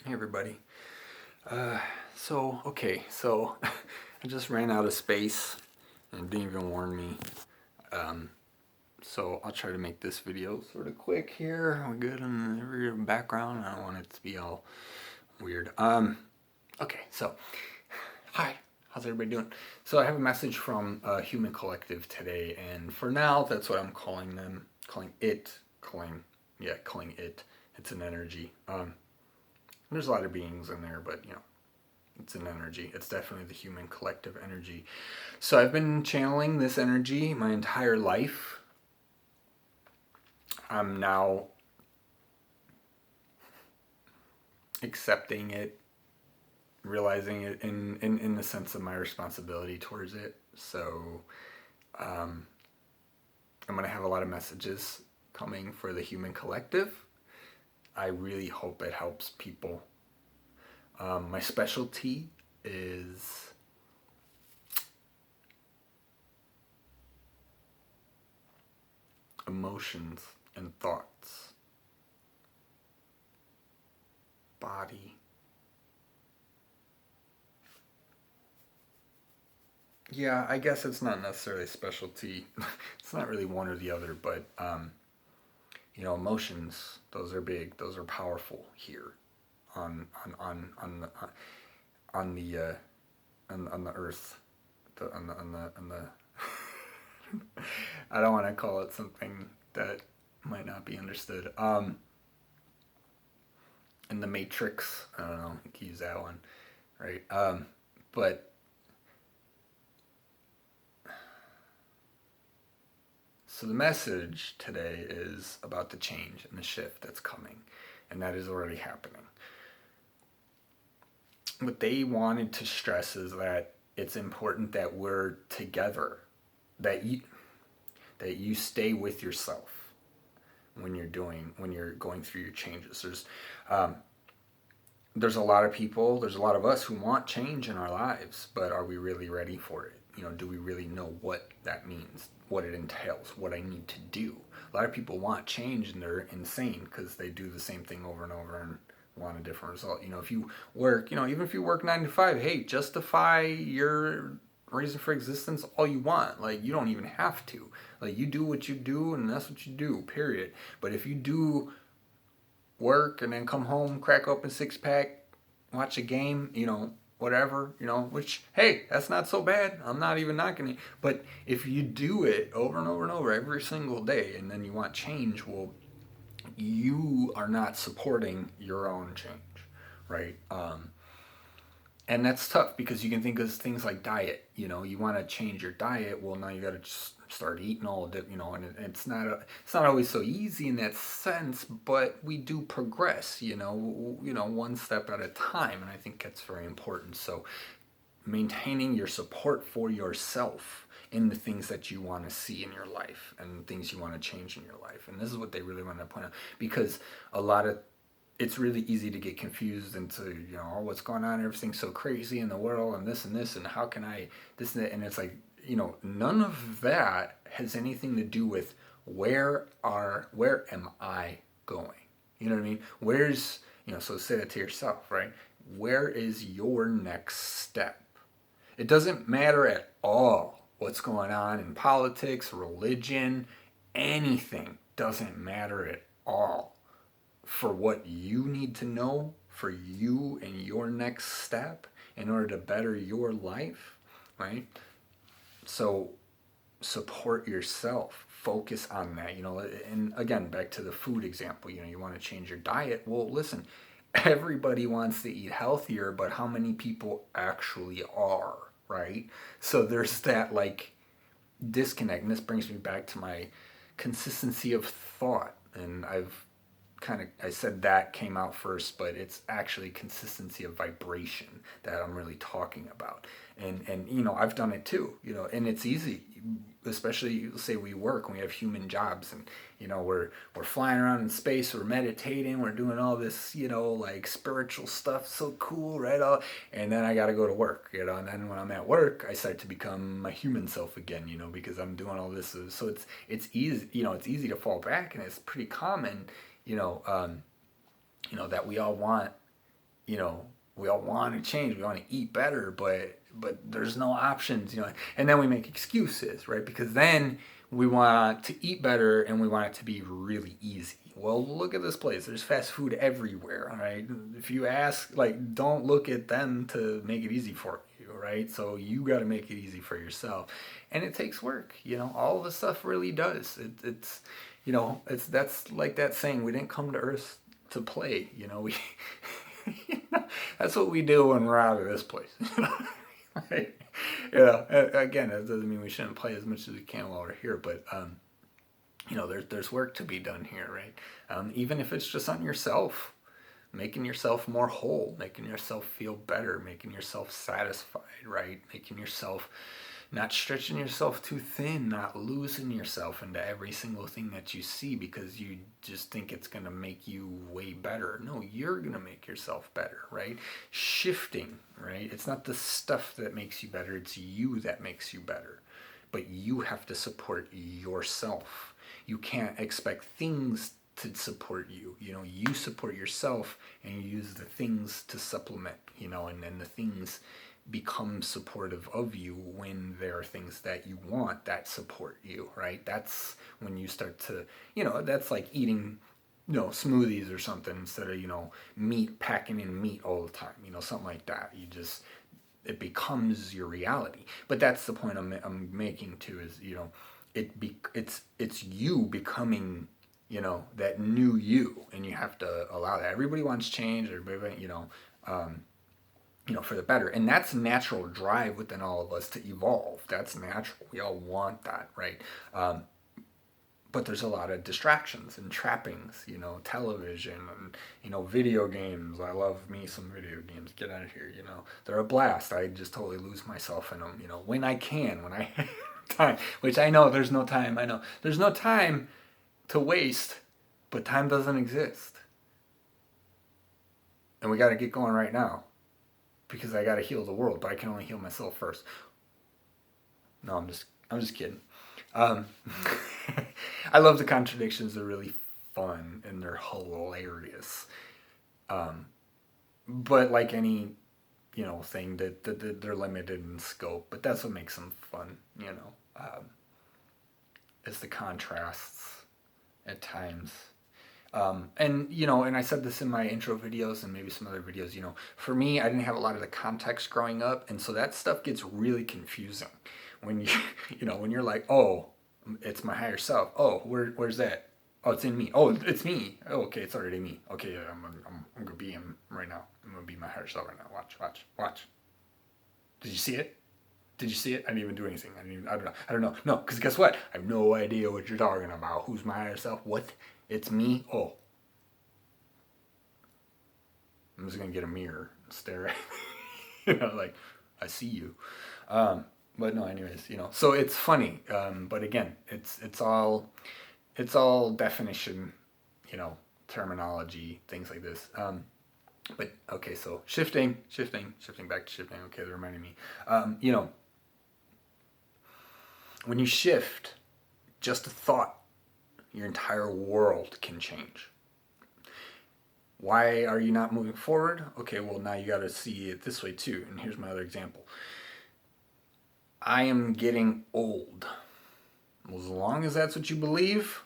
Hey everybody. So I just ran out of space and didn't even warn me. Um, so I'll try to make this video sort of quick here. We're good in the background. I don't want it to be all weird. Okay, so hi, how's everybody doing? So I have a message from Human Collective today, and for now, that's what I'm calling them. Calling it. It's an energy. There's a lot of beings in there, but it's an energy. It's definitely the human collective energy. So I've been channeling this energy my entire life. I'm now accepting it, realizing it in the sense of my responsibility towards it. So I'm going to have a lot of messages coming for the human collective. I really hope it helps people. My specialty is emotions and thoughts, body. Yeah, I guess it's not necessarily a specialty. It's not really one or the other, but emotions, those are big, those are powerful here on the on the earth, on the I don't want to call it something that might not be understood. In the Matrix, I don't know, you can use that one, right? But so the message today is about the change and the shift that's coming, and that is already happening. What they wanted to stress is that it's important that we're together, that you stay with yourself when you're going through your changes. There's a lot of people, there's a lot of us who want change in our lives, but are we really ready for it? Do we really know what that means, what it entails, what I need to do? A lot of people want change and they're insane because they do the same thing over and over and want a different result. If you work, even if you work 9 to 5, hey, justify your reason for existence all you want. Like, you don't even have to. Like, you do what you do and that's what you do, period. But if you do work and then come home, crack open 6 pack, watch a game, whatever, which, hey, that's not so bad. I'm not even knocking it. But if you do it over and over and over every single day and then you want change, well, you are not supporting your own change, right? And that's tough because you can think of things like diet. You want to change your diet. Well, now you got to just start eating all of it. And it's not always so easy in that sense. But we do progress. One step at a time, and I think that's very important. So maintaining your support for yourself in the things that you want to see in your life and things you want to change in your life. And this is what they really want to point out, because it's really easy to get confused into, oh, what's going on, everything's so crazy in the world and this and how can I this and that, and it's like, none of that has anything to do with where am I going? You know what I mean? So say that to yourself, right? Where is your next step? It doesn't matter at all what's going on in politics, religion, anything doesn't matter at all for what you need to know for you and your next step in order to better your life, right? So support yourself, focus on that, and again, back to the food example, you want to change your diet. Well, listen, everybody wants to eat healthier, but how many people actually are, right? So there's that like disconnect, and this brings me back to my consistency of thought. And I said that came out first, but it's actually consistency of vibration that I'm really talking about. And I've done it too, and it's easy, especially say we work and we have human jobs, and we're flying around in space, we're meditating, we're doing all this, like spiritual stuff, so cool, right? And then I got to go to work, and then when I'm at work, I start to become my human self again, because I'm doing all this. So it's easy, it's easy to fall back, and it's pretty common, that we all want you know, we all want to change, we want to eat better, but there's no options, you know. And then we make excuses, right? Because then we want to eat better and we want it to be really easy. Well, look at this place. There's fast food everywhere, all right? If you ask, like, don't look at them to make it easy for you, right? So you got to make it easy for yourself. And it takes work, you know. All the stuff really does. It's, you know, that's like that saying, we didn't come to Earth to play, you know. We that's what we do when we're out of this place. Right? You know, again, it doesn't mean we shouldn't play as much as we can while we're here, but you know, there's work to be done here, right? Even if it's just on yourself, making yourself more whole, making yourself feel better, making yourself satisfied, right? Making yourself not stretching yourself too thin, not losing yourself into every single thing that you see because you just think it's going to make you way better. No, you're going to make yourself better, right? Shifting, right? It's not the stuff that makes you better, it's you that makes you better. But you have to support yourself. You can't expect things to support you. You know, you support yourself and you use the things to supplement, you know, and then the things become supportive of you when there are things that you want that support you, right? That's when you start to, you know, that's like eating, you know, smoothies or something instead of, you know, packing in meat all the time, you know, something like that. You just, it becomes your reality. But that's the point I'm making too, is, you know, it's you becoming, you know, that new you, and you have to allow that. Everybody wants change, everybody, you know, for the better. And that's a natural drive within all of us to evolve. That's natural. We all want that, right? But there's a lot of distractions and trappings, you know, television and, you know, video games. I love me some video games. Get out of here, you know. They're a blast. I just totally lose myself in them, you know, when I can, when I have time, which I know there's no time. I know there's no time to waste, but time doesn't exist. And we got to get going right now because I got to heal the world, but I can only heal myself first. No, I'm just kidding. Um, I love the contradictions. They're really fun and they're hilarious. Um, but like any, you know, thing that they're limited in scope, but that's what makes them fun, you know. Is the contrasts at times. And you know, and I said this in my intro videos and maybe some other videos, you know, for me, I didn't have a lot of the context growing up, and so that stuff gets really confusing when you, you know, when you're like, oh, it's my higher self. Oh, where's that? Oh, it's in me. Oh, it's me. Oh, okay, it's already me. Okay, yeah, I'm gonna be him right now. I'm gonna be my higher self right now. Watch. Did you see it? Did you see it? I didn't even do anything. I don't know. No, because guess what? I have no idea what you're talking about. Who's my higher self? What? It's me? Oh. I'm just going to get a mirror and stare at it. You know, like, I see you. But no, anyways, you know. So it's funny. But again, it's all definition, you know, terminology, things like this. But okay, so shifting back to shifting. Okay, that reminded me. You know, when you shift just a thought, your entire world can change. Why are you not moving forward? Okay, well, now you got to see it this way too. And here's my other example. I am getting old. Well, as long as that's what you believe,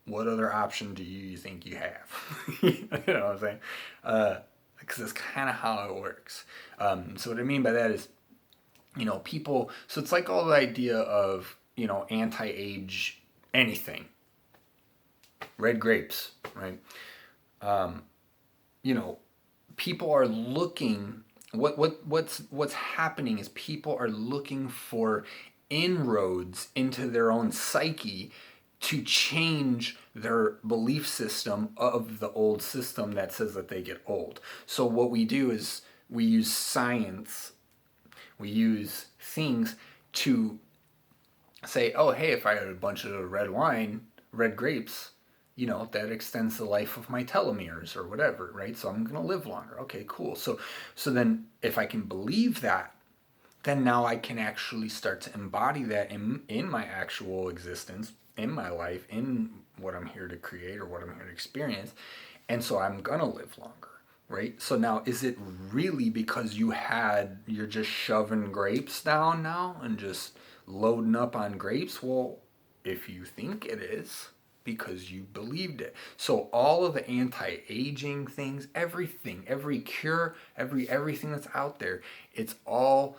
what other option do you think you have? You know what I'm saying? Because that's kind of how it works. So what I mean by that is, you know, people, so it's like all the idea of, you know, anti-age anything. Red grapes, right? You know, people are looking, what's happening is people are looking for inroads into their own psyche to change their belief system of the old system that says that they get old. So what we do is we use science, we use things to say, oh, hey, if I had a bunch of red grapes, you know, that extends the life of my telomeres or whatever, right? So I'm going to live longer. Okay, cool. So then if I can believe that, then now I can actually start to embody that in my actual existence, in my life, in what I'm here to create or what I'm here to experience. And so I'm going to live longer. right? So now, is it really because you're just shoving grapes down now and just loading up on grapes? Well, if you think it is, because you believed it. So all of the anti-aging things, everything, every cure, everything that's out there, it's all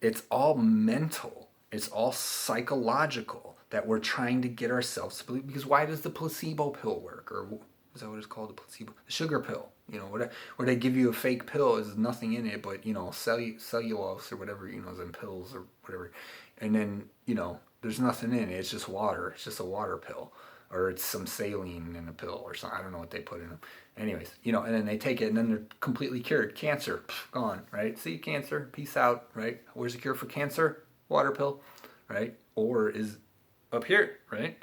it's all mental. It's all psychological that we're trying to get ourselves to believe. Because why does the placebo pill work? Or is that what it's called? The placebo, the sugar pill. Where they give you a fake pill, there's nothing in it but cellulose or whatever is in pills or whatever, and then there's nothing in it. It's just water. It's just a water pill, or it's some saline in a pill or something. I don't know what they put in them. Anyways, and then they take it and then they're completely cured. Cancer, gone, right? See, cancer, peace out, right? Where's the cure for cancer? Water pill, right? Or is up here, right?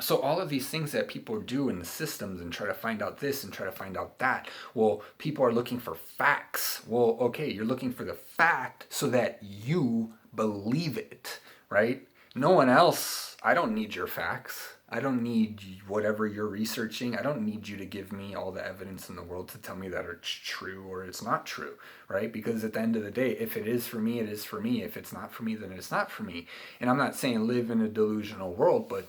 So all of these things that people do in the systems and try to find out this and try to find out that, well, people are looking for facts. Well, okay, you're looking for the fact so that you believe it, right? No one else, I don't need your facts. I don't need whatever you're researching. I don't need you to give me all the evidence in the world to tell me that it's true or it's not true, right? Because at the end of the day, if it is for me, it is for me. If it's not for me, then it's not for me. And I'm not saying live in a delusional world, but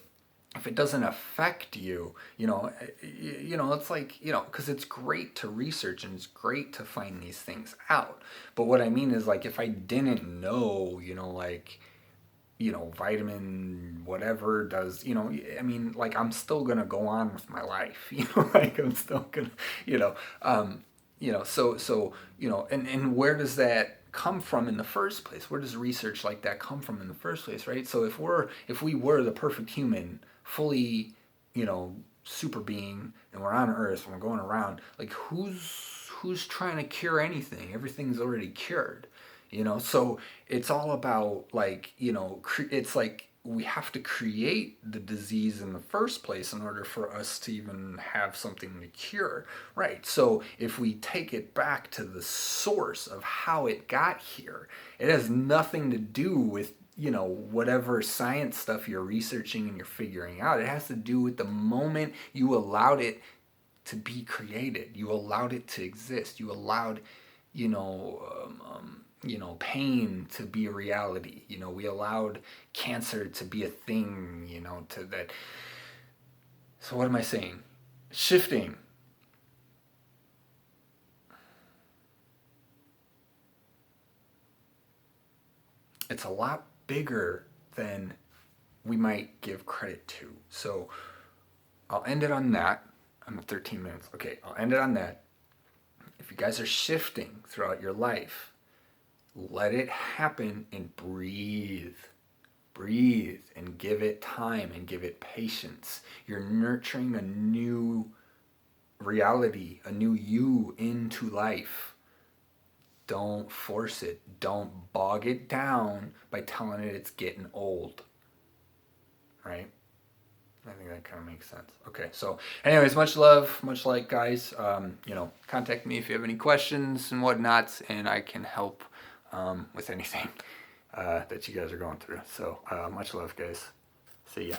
if it doesn't affect you, it's like, because it's great to research and it's great to find these things out. But what I mean is, like, if I didn't know, vitamin whatever does, like, I'm still going to go on with my life, like, I'm still going to, and where does that come from in the first place? Where does research like that come from in the first place, right? So if we were the perfect human, fully, super being, and we're on Earth and we're going around, like, who's trying to cure anything? Everything's already cured, So it's all about, like, it's like we have to create the disease in the first place in order for us to even have something to cure, right? So if we take it back to the source of how it got here, it has nothing to do with whatever science stuff you're researching and you're figuring out. It has to do with the moment you allowed it to be created. You allowed it to exist. You allowed, pain to be a reality. We allowed cancer to be a thing, to that. So what am I saying? Shifting. It's a lot bigger than we might give credit to. So I'll end it on that. I'm at 13 minutes. Okay, I'll end it on that. If you guys are shifting throughout your life, let it happen and breathe. Breathe and give it time and give it patience. You're nurturing a new reality, a new you into life. Don't force it. Don't bog it down by telling it it's getting old. Right? I think that kind of makes sense. Okay, so anyways, much love, much like, guys. Contact me if you have any questions and whatnot, and I can help with anything that you guys are going through. So much love, guys. See ya.